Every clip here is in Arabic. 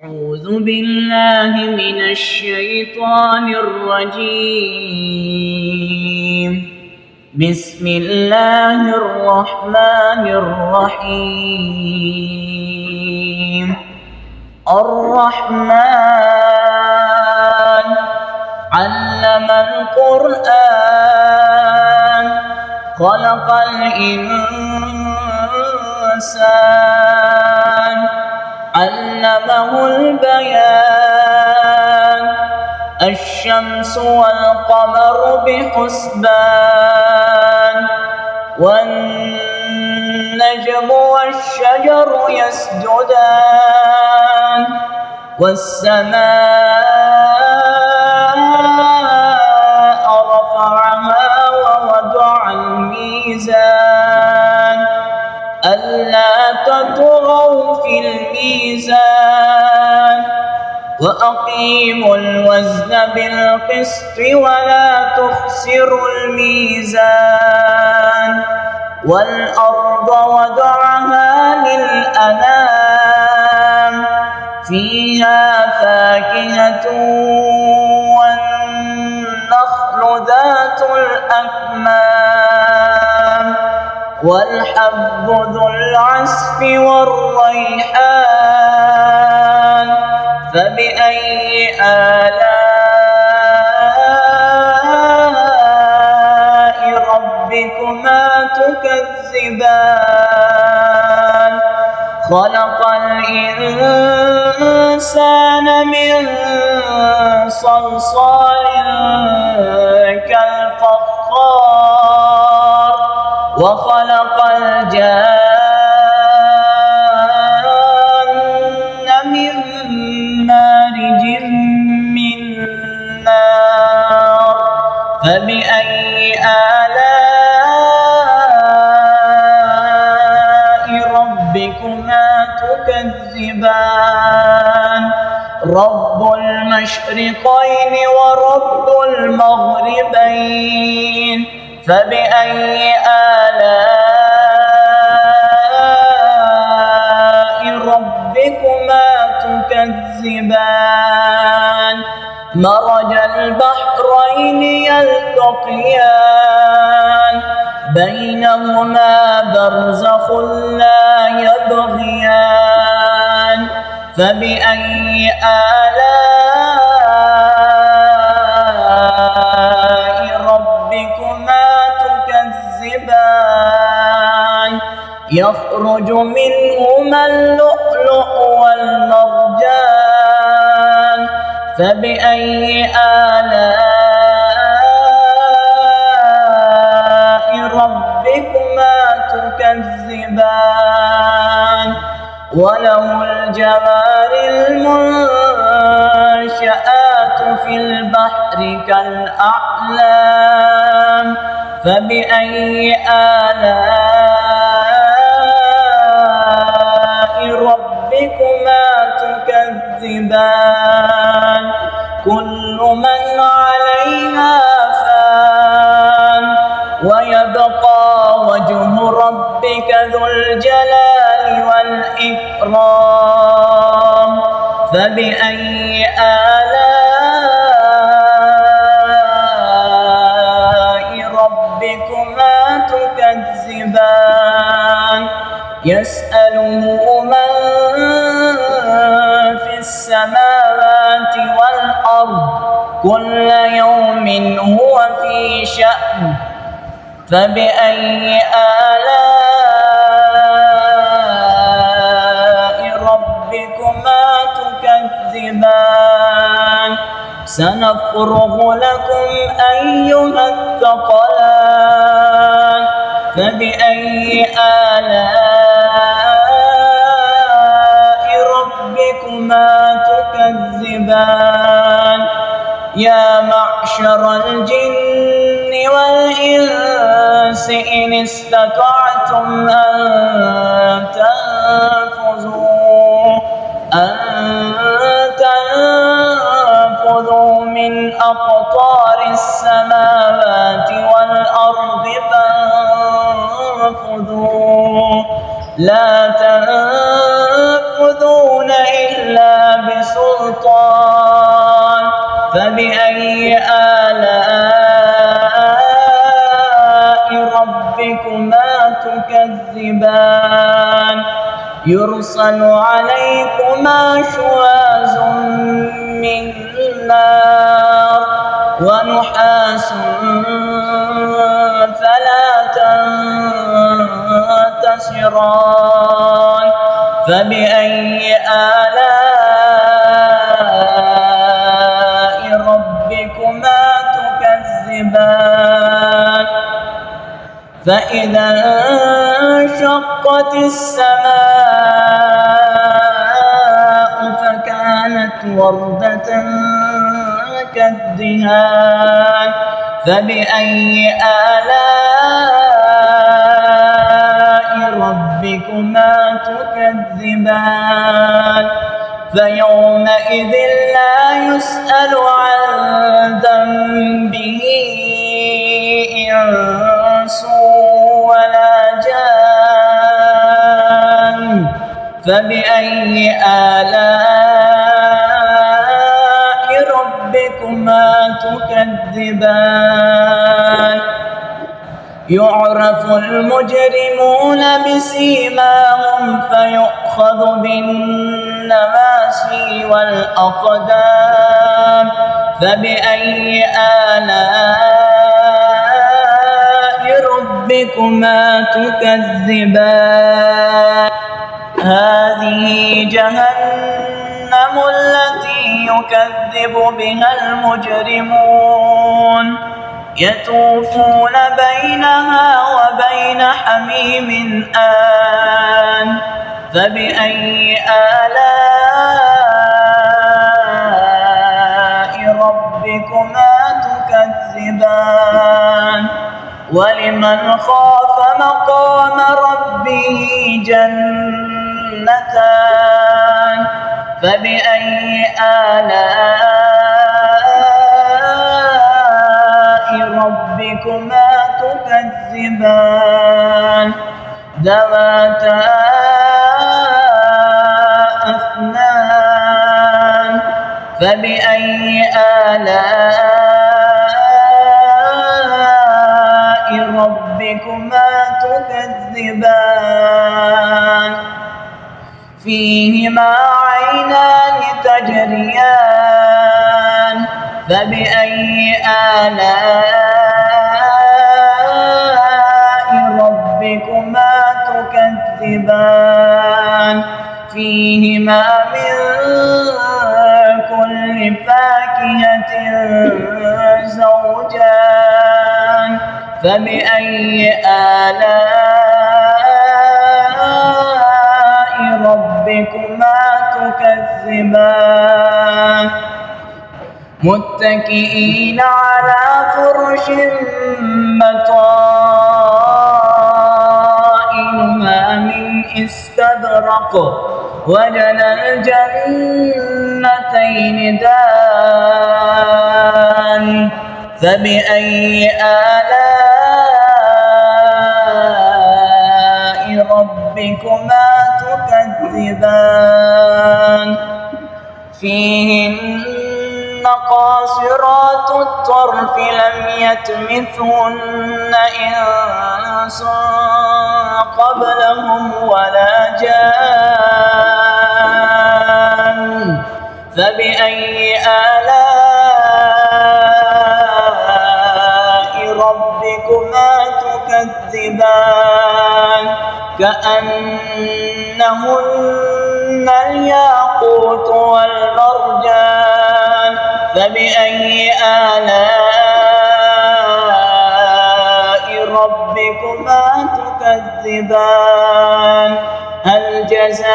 أعوذ بالله من الشيطان الرجيم. بسم الله الرحمن الرحيم. الرحمن علم القرآن خلق الإنسان علمه البيان الشمس والقمر بحسبان والنجم والشجر يسجدان والسماء رفعها ووضع الميزان ألا تطغوا في الميزان وأقيموا الوزن بالقسط ولا تخسروا الميزان والأرض وضعها للأنام فيها فاكهة والنخل ذات الأكمام والحب ذو العصف والريحان فبأي آلاء ربكما تكذبان خلق الإنسان من صلصال كالفخار وخلق الجان من مارج من نار فبأي آلاء ربكما تكذبان رب المشرقين ورب المغربين فبأي آلاء ربكما تكذبان مرج البحرين يلتقيان بينهما برزخ لا يبغيان فبأي آلاء ربكما تكذبان يخرج منهما اللؤلؤ والمرجان فبأي آلاء ربكما تكذبان وله الجوار المنشآت في البحر كالأعلام فبأي آلاء ربكما تكذبان كل من عليها فان ويبقى وجه ربك ذو الجلال والإكرام فبأي آلاء ربكما تكذبان يسأله من في السماوات والأرض كل يوم هو في شأن فبأي آلاء ربكما تكذبان سنفرغ لكم أيها الثقلان فبأي آلاء ربكما تكذبان يا معشر الجن والإنس إن استطعتم أن تنفذوا من أقطار السماوات والأرض فانفذوا لا تنفذون إلا سلطان فبأي آلاء ربكما تكذبان يرسل عليكما شواظ من نار ونحاس فلا تنتصران فبأي آلاء ربكما تكذبان فإذا انشقت السماء فكانت وردة كالدهان فبأي آلاء ربكما تكذبان فيومئذ لا يسأل عن ذنبه إنس ولا جان فبأي آلاء ربكما تكذبان يعرف المجرمون بسيماهم فيؤخذ بالنواسي والأقدام فبأي آلاء ربكما تكذبان هذه جهنم التي يكذب بها المجرمون يطوفون بينها وبين حميم آن فبأي آلاء ربكما تكذبان ولمن خاف مقام ربه جنتان فبأي آلاء ربكما تكذبان ذواتا أفنان فبأي آلاء ربكما تكذبان فيهما عينان تجريان فبأي آلاء ربكما تكذبان فيهما من كل فاكهة زوجان فبأي آلاء ربكما تكذبان متكئين على فرش بطائنها من استبرق وجنى الجنتين دان فبأي آلاء ربكما تكذبان فيهن قاصرات الطرف لم يطمثهن إنس قبلهم ولا جان فبأي آلاء ربكما تكذبان كأنهن الياقوت والمرجان فبأي آلاء ربكما تكذبان هل جزاء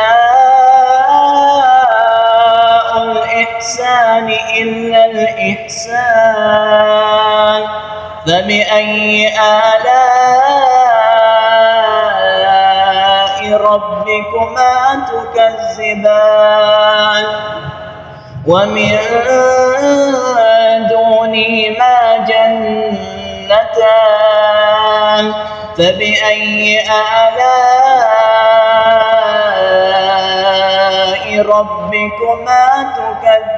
الإحسان إلا الإحسان فبأي آلاء ربكما تكذبان ومن دونهما جنتان فبأي آلاء ربكما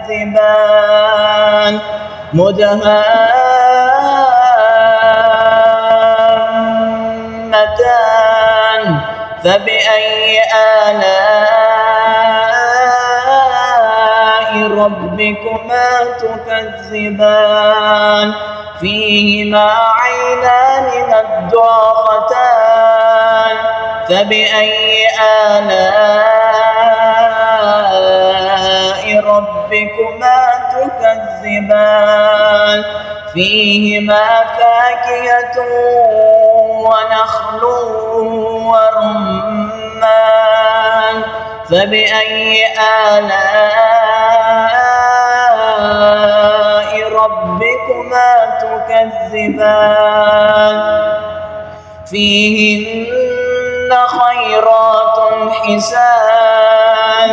تكذبان مدهامتان فبأي آلاء ربكما تكذبان فيهما عينان نضاختان فبأي آلاء ربكما تكذبان فيهما فاكهة ونخل ورمان فبأي آلاء ربكما تكذبان فيهن خيرات حسان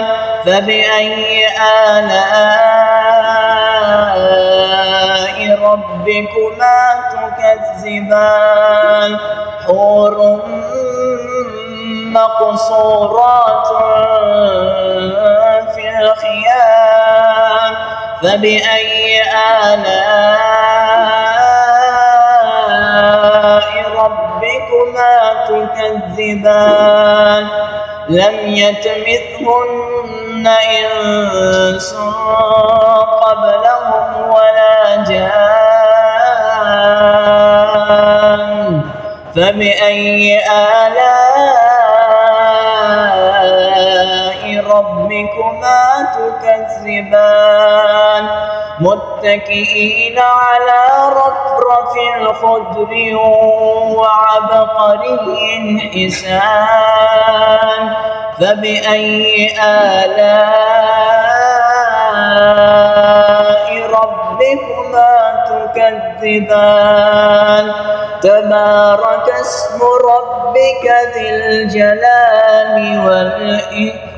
فبأي آلاء ربكما تكذبان حور مقصورات في الخيام فبأي آلاء ربكما تكذبان لم يطمثهن إنس قبلهم ولا جان فبأي آلاء ربكما تكذبان متكئين على رفرف خضر وعبقري حسان فبأي آلاء ربكما تكذبان تبارك اسم ربك ذي الجلال والإكرام